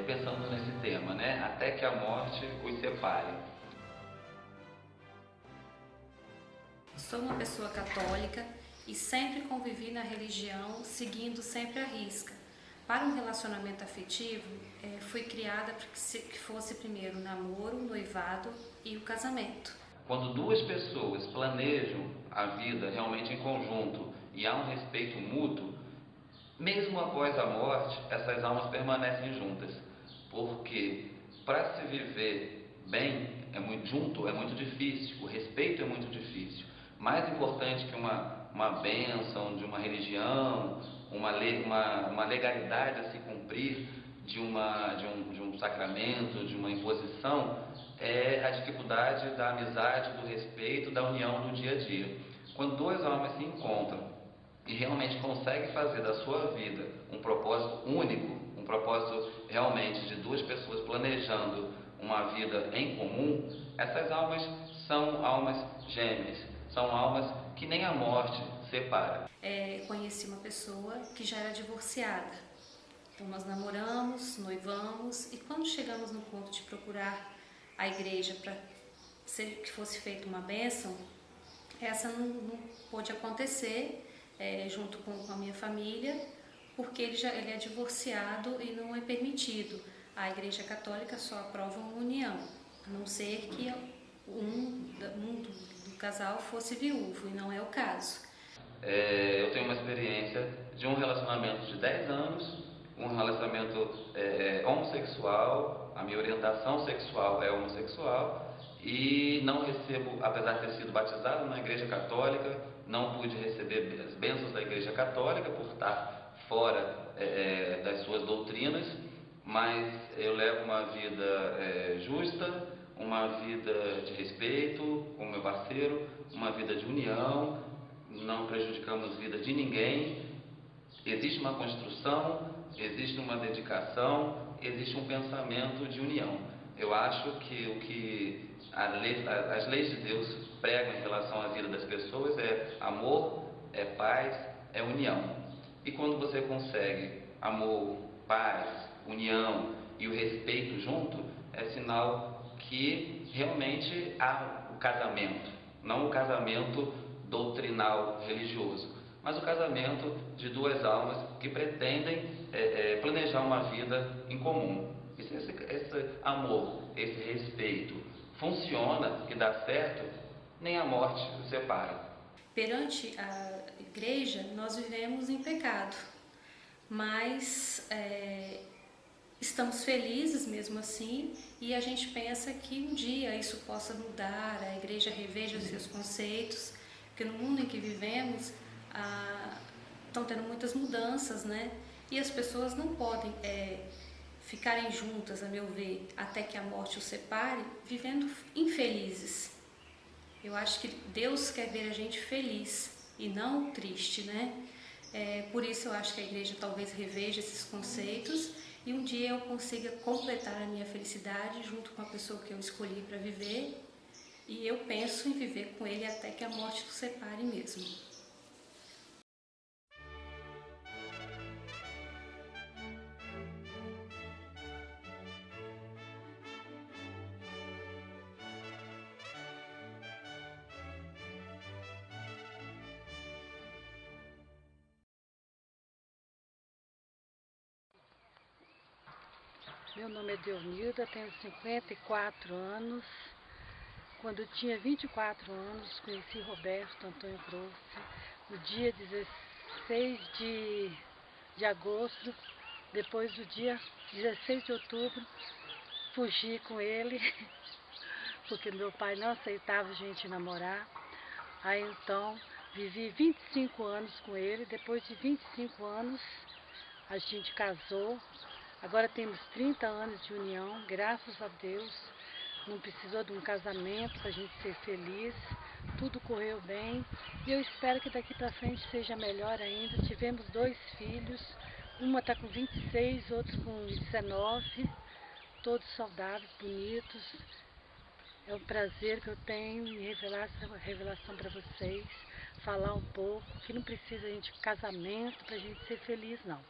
pensando nesse tema, né? Até que a morte os separe. Sou uma pessoa católica e sempre convivi na religião, seguindo sempre a risca. Para um relacionamento afetivo, fui criada para que fosse primeiro o namoro, o noivado e o casamento. Quando duas pessoas planejam a vida realmente em conjunto e há um respeito mútuo, mesmo após a morte, essas almas permanecem juntas. Porque para se viver bem junto é muito difícil, o respeito é muito difícil. Mais importante que uma bênção de uma religião, uma legalidade a se cumprir de um sacramento, de uma imposição, é a dificuldade da amizade, do respeito, da união do dia a dia. Quando duas almas se encontram e realmente conseguem fazer da sua vida um propósito único, um propósito realmente de duas pessoas planejando uma vida em comum, essas almas são almas gêmeas, são almas que nem a morte separa. Conheci uma pessoa que já era divorciada. Então nós namoramos, noivamos e quando chegamos no ponto de procurar a igreja para que fosse feita uma bênção, essa não pôde acontecer junto com a minha família, porque ele é divorciado e não é permitido. A Igreja Católica só aprova uma união, a não ser que um do casal fosse viúvo, e não é o caso. Eu tenho uma experiência de um relacionamento de 10 anos, um relacionamento homossexual, a minha orientação sexual é homossexual e não recebo, apesar de ter sido batizado na Igreja Católica, não pude receber as bênçãos da Igreja Católica por estar fora das suas doutrinas, mas eu levo uma vida justa, uma vida de respeito com meu parceiro, uma vida de união, não prejudicamos a vida de ninguém. Existe uma construção, existe uma dedicação, existe um pensamento de união. Eu acho que o que as leis de Deus pregam em relação à vida das pessoas é amor, é paz, é união. E quando você consegue amor, paz, união e o respeito junto, é sinal que realmente há o casamento, não o casamento doutrinal religioso, mas o casamento de duas almas que pretendem planejar uma vida em comum. E se esse amor, esse respeito funciona e dá certo, nem a morte os separa. Perante a igreja, nós vivemos em pecado, mas estamos felizes mesmo assim, e a gente pensa que um dia isso possa mudar, a igreja reveja seus conceitos, porque no mundo em que vivemos estão tendo muitas mudanças, né? E as pessoas não podem ficarem juntas, a meu ver, até que a morte os separe, vivendo infelizes. Eu acho que Deus quer ver a gente feliz e não triste, né? Por isso eu acho que a igreja talvez reveja esses conceitos e um dia eu consiga completar a minha felicidade junto com a pessoa que eu escolhi para viver, e eu penso em viver com ele até que a morte nos separe mesmo. Meu nome é Deonilda, tenho 54 anos. Quando eu tinha 24 anos, conheci Roberto Antônio Grossi, no dia 16 de agosto, depois do dia 16 de outubro, fugi com ele, porque meu pai não aceitava a gente namorar. Aí então, vivi 25 anos com ele, depois de 25 anos, a gente casou. Agora temos 30 anos de união, graças a Deus. Não precisou de um casamento para a gente ser feliz. Tudo correu bem. E eu espero que daqui para frente seja melhor ainda. Tivemos 2 filhos. Uma está com 26, outro com 19. Todos saudáveis, bonitos. É um prazer que eu tenho em revelar essa revelação para vocês. Falar um pouco, que não precisa de casamento para a gente ser feliz, não.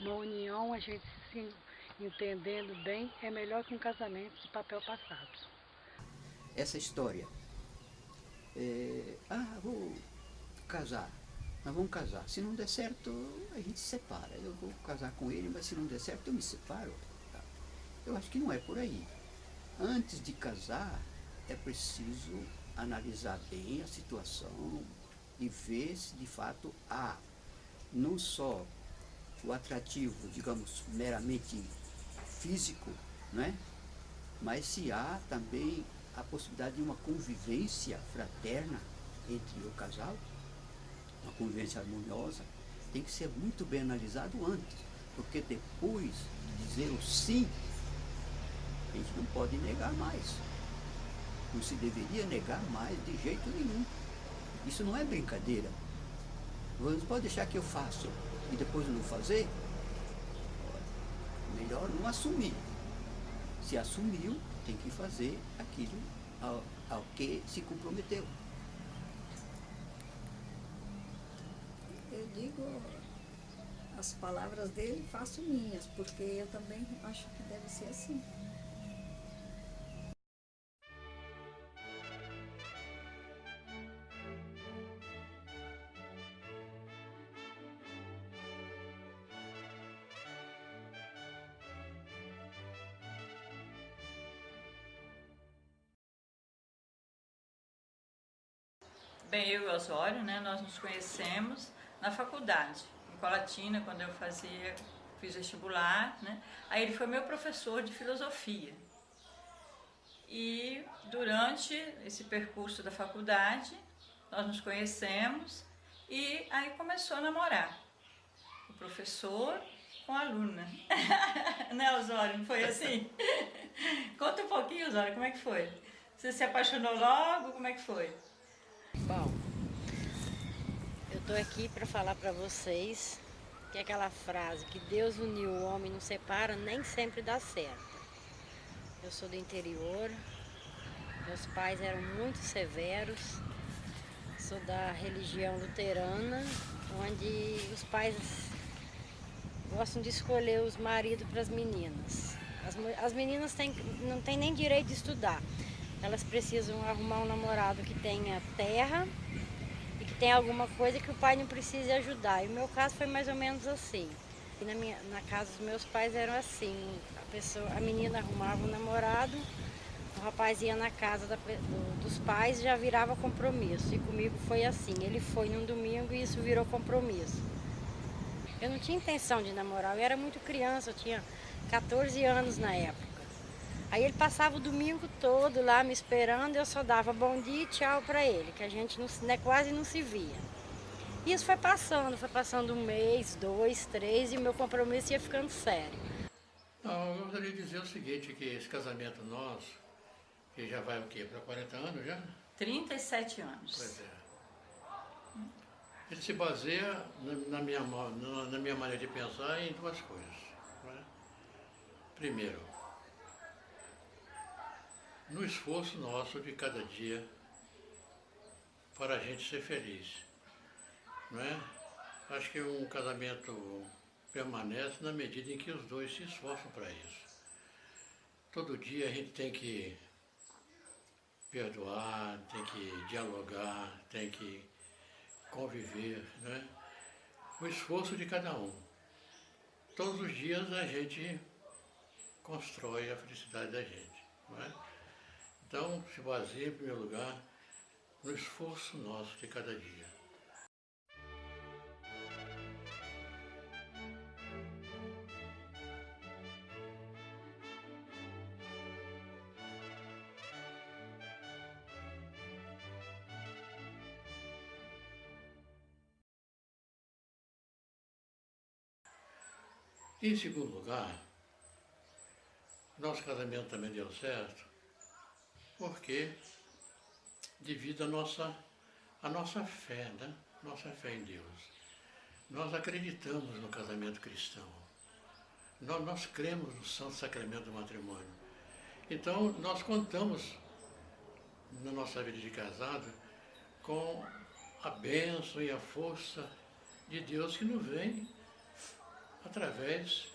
Uma união, a gente se entendendo bem, é melhor que um casamento de papel passado. Essa história, vou casar, nós vamos casar, se não der certo a gente se separa, eu vou casar com ele, mas se não der certo eu me separo. Eu acho que não é por aí. Antes de casar é preciso analisar bem a situação e ver se de fato há não só o atrativo, digamos, meramente físico, não é? Mas se há também a possibilidade de uma convivência fraterna entre o casal, uma convivência harmoniosa, tem que ser muito bem analisado antes, porque depois de dizer o sim, a gente não pode negar mais. Não se deveria negar mais de jeito nenhum. Isso não é brincadeira. Você pode deixar que eu faço e depois não fazer? Melhor não assumir. Se assumiu, tem que fazer aquilo ao que se comprometeu. Eu digo as palavras dele, faço minhas, porque eu também acho que deve ser assim. Bem, eu e o Osório, né, nós nos conhecemos na faculdade, em Colatina, quando eu fiz vestibular, né? Aí ele foi meu professor de filosofia. E durante esse percurso da faculdade, nós nos conhecemos e aí começou a namorar. O professor com a aluna. Né, Osório? Não foi assim? Conta um pouquinho, Osório, como é que foi? Você se apaixonou logo? Como é que foi? Bom, eu estou aqui para falar para vocês que aquela frase que Deus uniu o homem não separa, nem sempre dá certo. Eu sou do interior, meus pais eram muito severos, sou da religião luterana, onde os pais gostam de escolher os maridos para as meninas. As meninas não têm nem direito de estudar. Elas precisam arrumar um namorado que tenha terra e que tenha alguma coisa que o pai não precise ajudar. E o meu caso foi mais ou menos assim. E na casa dos meus pais era assim, a menina arrumava um namorado, o rapaz ia na casa dos pais e já virava compromisso. E comigo foi assim, ele foi num domingo e isso virou compromisso. Eu não tinha intenção de namorar, eu era muito criança, eu tinha 14 anos na época. Aí ele passava o domingo todo lá me esperando, eu só dava bom dia e tchau para ele, que a gente quase não se via. E isso foi passando um mês, 2, 3, e o meu compromisso ia ficando sério. Não, eu gostaria de dizer o seguinte, que esse casamento nosso, que já vai o quê? Para 40 anos já? 37 anos. Pois é. Ele se baseia, na minha maneira de pensar, em duas coisas. Né? Primeiro, no esforço nosso de cada dia para a gente ser feliz. Não é? Acho que um casamento permanece na medida em que os dois se esforçam para isso. Todo dia a gente tem que perdoar, tem que dialogar, tem que conviver, né? O esforço de cada um. Todos os dias a gente constrói a felicidade da gente, não é? Então, se baseia, em primeiro lugar, no esforço nosso de cada dia. Em segundo lugar, nosso casamento também deu certo porque devido à nossa fé, né? Nossa fé em Deus. Nós acreditamos no casamento cristão. Nós cremos no Santo Sacramento do Matrimônio. Então, nós contamos na nossa vida de casado com a bênção e a força de Deus que nos vem através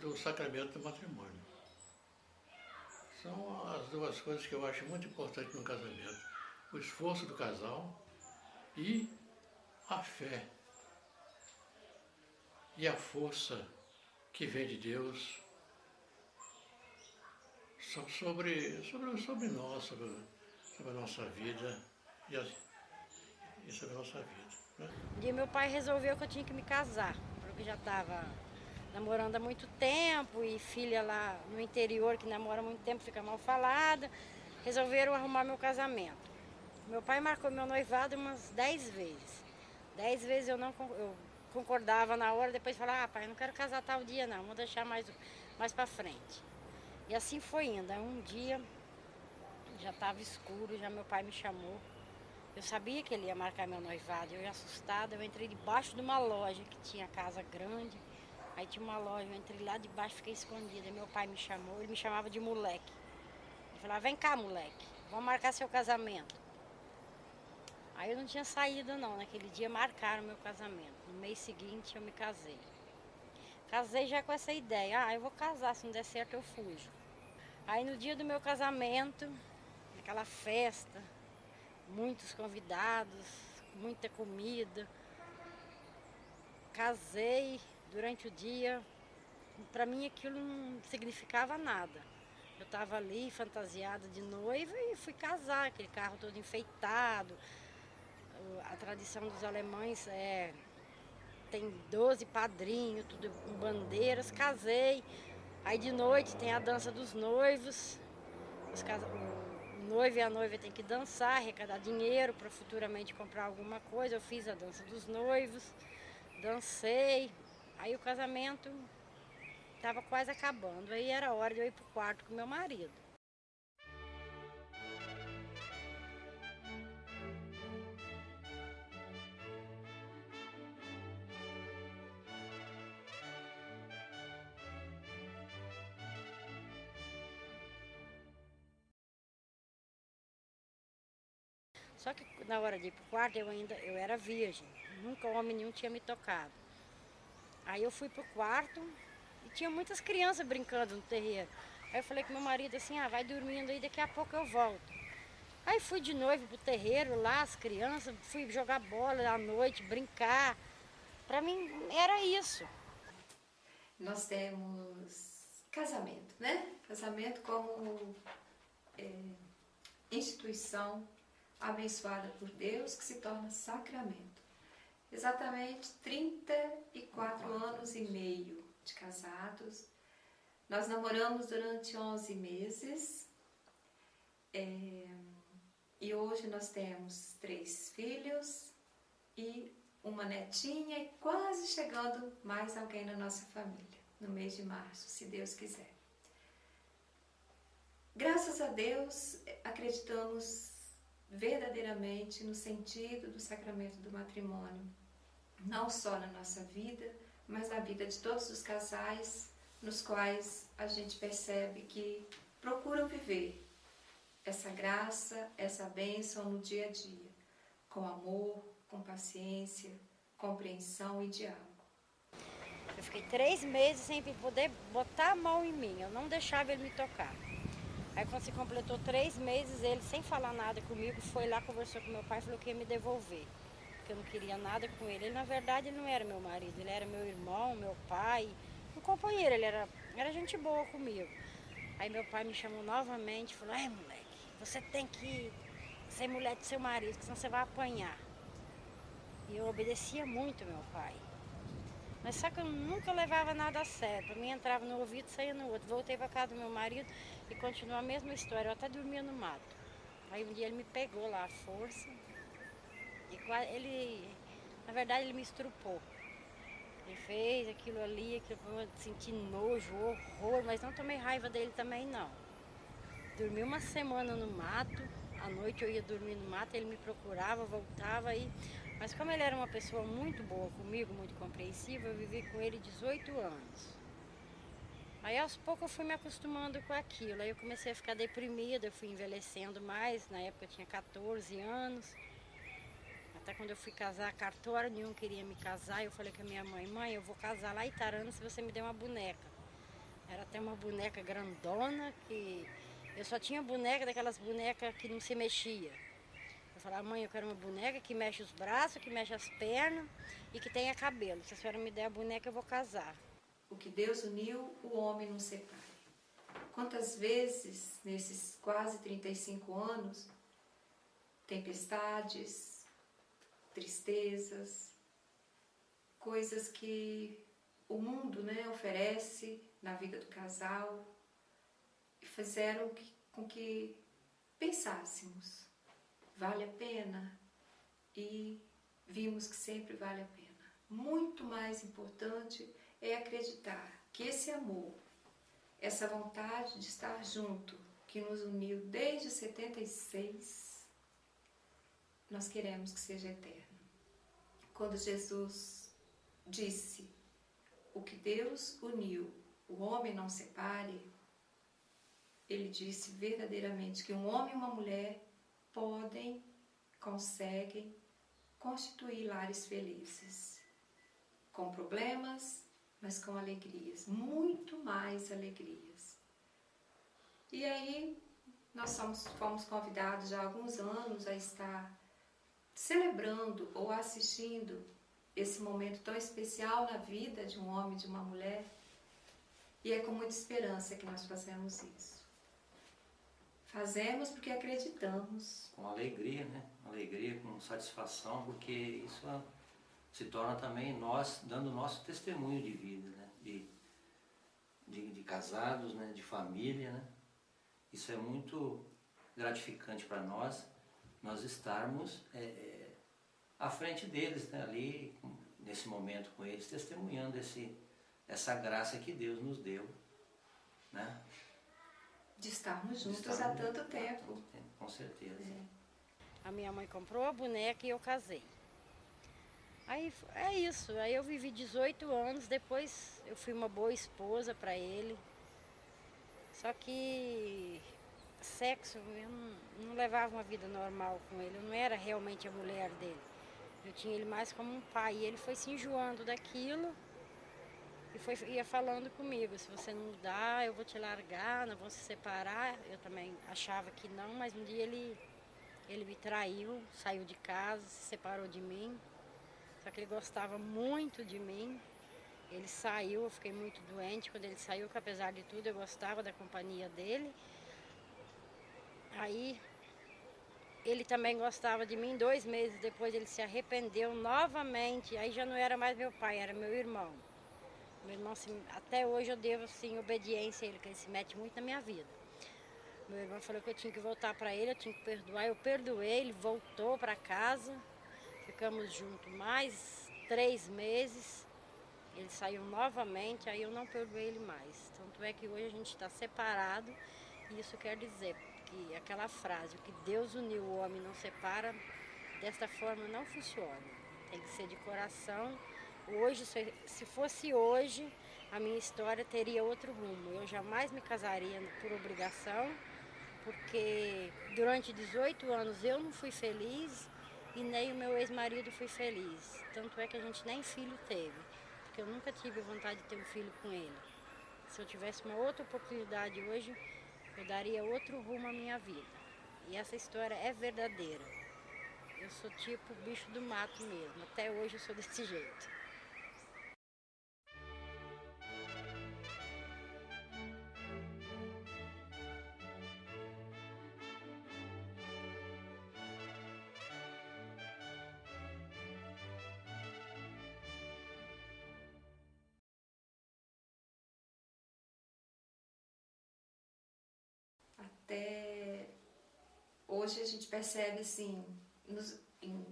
do sacramento do matrimônio. São as duas coisas que eu acho muito importantes no casamento. O esforço do casal e a fé. E a força que vem de Deus sobre nós, sobre a nossa vida e sobre a nossa vida. Né? Um dia meu pai resolveu que eu tinha que me casar, porque já estava namorando há muito tempo e filha lá no interior que namora há muito tempo fica mal falada. Resolveram arrumar meu casamento. Meu pai marcou meu noivado umas 10 vezes. 10 vezes eu concordava na hora, depois falava, pai, eu não quero casar tal dia não, vou deixar mais para frente. E assim foi indo. Aí um dia, já estava escuro, já meu pai me chamou. Eu sabia que ele ia marcar meu noivado, eu ia assustada, eu entrei debaixo de uma loja que tinha casa grande. Aí tinha uma loja, eu entrei lá debaixo, fiquei escondida. Aí meu pai me chamou, ele me chamava de moleque. Ele falava, vem cá, moleque, vamos marcar seu casamento. Aí eu não tinha saído não, naquele dia marcaram meu casamento. No mês seguinte eu me casei. Casei já com essa ideia, eu vou casar, se não der certo eu fujo. Aí no dia do meu casamento, aquela festa, muitos convidados, muita comida. Casei durante o dia, para mim aquilo não significava nada. Eu estava ali fantasiada de noiva e fui casar, aquele carro todo enfeitado. A tradição dos alemães tem 12 padrinhos, tudo com bandeiras. Casei, aí de noite tem a dança dos noivos. O noivo e a noiva tem que dançar, arrecadar dinheiro para futuramente comprar alguma coisa. Eu fiz a dança dos noivos, dancei. Aí o casamento estava quase acabando. Aí era hora de eu ir para o quarto com meu marido. Só que na hora de ir pro quarto eu era virgem, nunca homem nenhum tinha me tocado. Aí eu fui pro quarto e tinha muitas crianças brincando no terreiro. Aí eu falei com meu marido assim, vai dormindo aí, daqui a pouco eu volto. Aí fui de noivo pro terreiro lá, as crianças, fui jogar bola à noite, brincar. Pra mim era isso. Nós temos casamento, né? Casamento como instituição abençoada por Deus, que se torna sacramento. Exatamente 34 anos e meio de casados. Nós namoramos durante 11 meses e hoje nós temos 3 filhos e uma netinha e quase chegando mais alguém na nossa família, no mês de março, se Deus quiser. Graças a Deus, acreditamos verdadeiramente no sentido do sacramento do matrimônio, não só na nossa vida, mas na vida de todos os casais nos quais a gente percebe que procuram viver essa graça, essa bênção no dia a dia, com amor, com paciência, compreensão e diálogo. Eu fiquei 3 meses sem poder botar a mão em mim, eu não deixava ele me tocar. Aí quando se completou 3 meses, ele, sem falar nada comigo, foi lá, conversou com meu pai e falou que ia me devolver. Porque eu não queria nada com ele. Ele, na verdade, ele não era meu marido, ele era meu irmão, meu pai, um companheiro, ele era gente boa comigo. Aí meu pai me chamou novamente e falou, moleque, você tem que ser mulher do seu marido, senão você vai apanhar. E eu obedecia muito meu pai. Mas só que eu nunca levava nada a sério. Para mim entrava no ouvido e saía no outro. Voltei para casa do meu marido e continuou a mesma história. Eu até dormia no mato. Aí um dia ele me pegou lá à força. E na verdade ele me estrupou. Ele fez aquilo ali, eu senti nojo, horror, mas não tomei raiva dele também não. Dormi uma semana no mato. À noite eu ia dormir no mato, ele me procurava, voltava aí. Mas como ele era uma pessoa muito boa comigo, muito compreensiva, eu vivi com ele 18 anos. Aí aos poucos eu fui me acostumando com aquilo. Aí eu comecei a ficar deprimida, eu fui envelhecendo mais. Na época eu tinha 14 anos. Até quando eu fui casar, cartório nenhum queria me casar. Eu falei com a minha mãe, eu vou casar lá em Itarana se você me der uma boneca. Era até uma boneca grandona, que eu só tinha boneca daquelas bonecas que não se mexia. Eu falava, mãe, eu quero uma boneca que mexe os braços, que mexe as pernas e que tenha cabelo. Se a senhora me der a boneca, eu vou casar. O que Deus uniu, o homem não separe. Quantas vezes, nesses quase 35 anos, tempestades, tristezas, coisas que o mundo, né, oferece na vida do casal, fizeram com que pensássemos, vale a pena? E vimos que sempre vale a pena. Muito mais importante é acreditar que esse amor, essa vontade de estar junto, que nos uniu desde 76, nós queremos que seja eterno. Quando Jesus disse, o que Deus uniu, o homem não separe, ele disse verdadeiramente que um homem e uma mulher conseguem constituir lares felizes, com problemas, mas com alegrias, muito mais alegrias. E aí nós fomos convidados já há alguns anos a estar celebrando ou assistindo esse momento tão especial na vida de um homem e de uma mulher, e é com muita esperança que nós fazemos isso. Fazemos porque acreditamos. Com alegria, né? Alegria, com satisfação, porque isso se torna também nós dando o nosso testemunho de vida, né? De casados, né? De família, né? Isso é muito gratificante para nós estarmos à frente deles, né? Ali, nesse momento com eles, testemunhando essa graça que Deus nos deu, né? De estarmos juntos há tanto tempo. Com certeza. A minha mãe comprou a boneca e eu casei. Aí é isso, aí eu vivi 18 anos, depois eu fui uma boa esposa para ele. Só que sexo, eu não levava uma vida normal com ele, eu não era realmente a mulher dele. Eu tinha ele mais como um pai, e ele foi se enjoando daquilo e ia falando comigo, se você não mudar, eu vou te largar, nós vamos se separar. Eu também achava que não, mas um dia ele me traiu, saiu de casa, se separou de mim. Só que ele gostava muito de mim. Ele saiu, eu fiquei muito doente quando ele saiu, que apesar de tudo eu gostava da companhia dele. Aí ele também gostava de mim, 2 meses depois ele se arrependeu novamente, aí já não era mais meu pai, era meu irmão. Meu irmão, até hoje eu devo assim, obediência a ele, que ele se mete muito na minha vida. Meu irmão falou que eu tinha que voltar para ele, eu tinha que perdoar, eu perdoei, ele voltou para casa, ficamos juntos mais 3 meses, ele saiu novamente, aí eu não perdoei ele mais. Tanto é que hoje a gente está separado, e isso quer dizer que aquela frase, o que Deus uniu, o homem não separa, desta forma não funciona. Tem que ser de coração. Hoje, se fosse hoje, a minha história teria outro rumo. Eu jamais me casaria por obrigação, porque durante 18 anos eu não fui feliz e nem o meu ex-marido foi feliz. Tanto é que a gente nem filho teve, porque eu nunca tive vontade de ter um filho com ele. Se eu tivesse uma outra oportunidade hoje, eu daria outro rumo à minha vida. E essa história é verdadeira. Eu sou tipo bicho do mato mesmo. Até hoje eu sou desse jeito. Até hoje a gente percebe assim,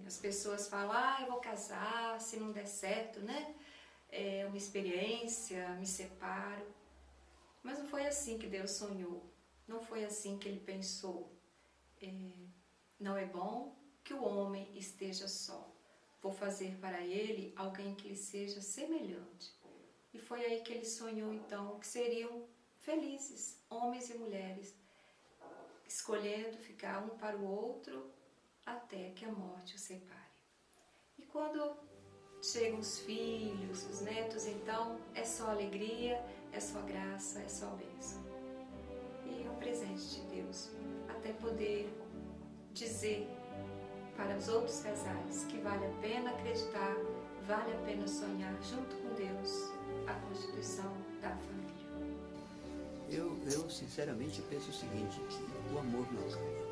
as pessoas falam, eu vou casar, se não der certo, né? É uma experiência, me separo. Mas não foi assim que Deus sonhou, não foi assim que Ele pensou. Não é bom que o homem esteja só. Vou fazer para ele alguém que lhe seja semelhante. E foi aí que Ele sonhou então que seriam felizes, homens e mulheres, escolhendo ficar um para o outro até que a morte os separe. E quando chegam os filhos, os netos, então é só alegria, é só graça, é só bênção. E é um presente de Deus, até poder dizer para os outros casais que vale a pena acreditar, vale a pena sonhar junto com Deus a constituição da família. Eu sinceramente penso o seguinte, que o amor não acaba.